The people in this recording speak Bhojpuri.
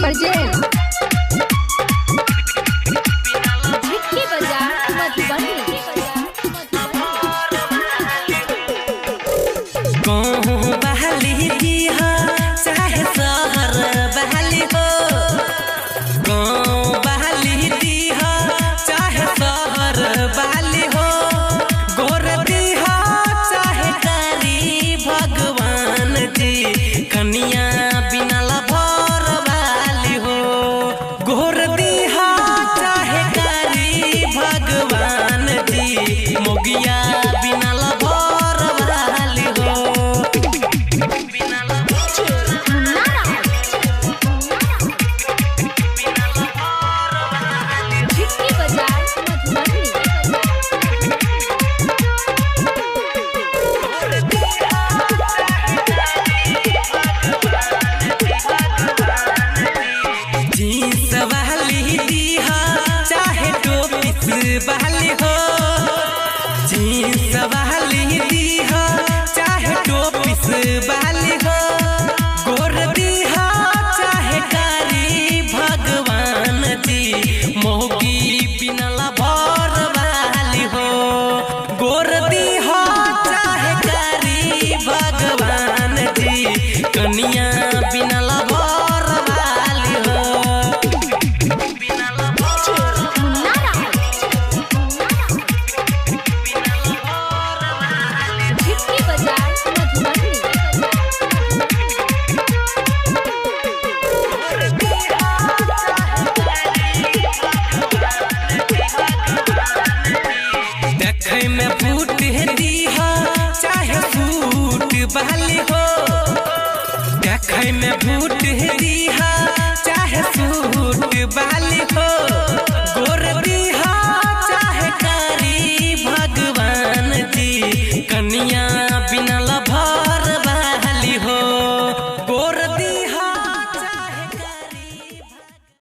प्रेजेंट झिटकी बाजार मधुबनी। गाँव बहाली दिहा चाहे शहर बहाली हो, गाँव बहाली दिहा चाहे शहर बहाली हो, गोर दिहा चाहे कारी भगवान जी कनिया बिना लभर वाली हो, गोर दिहा चाहे कारी भगवान जी मोगिया बिना लभर वाली हो। जींस वाली दिहा चाहे टोपीस वाली हो, जींस वाली दिहा चाहे टोपीस वाली हो, गोर दिहा चाहे कारी भगवान जी मोगी बिना लभर वाली हो, गोर दिहा चाहे कारी भगवान जी कनिया बिना लभर वाली हो। देखे में फूट दिहा चाहे फूट बहली हो, देखे में फूट दिहा चाहे सूट बहली हो।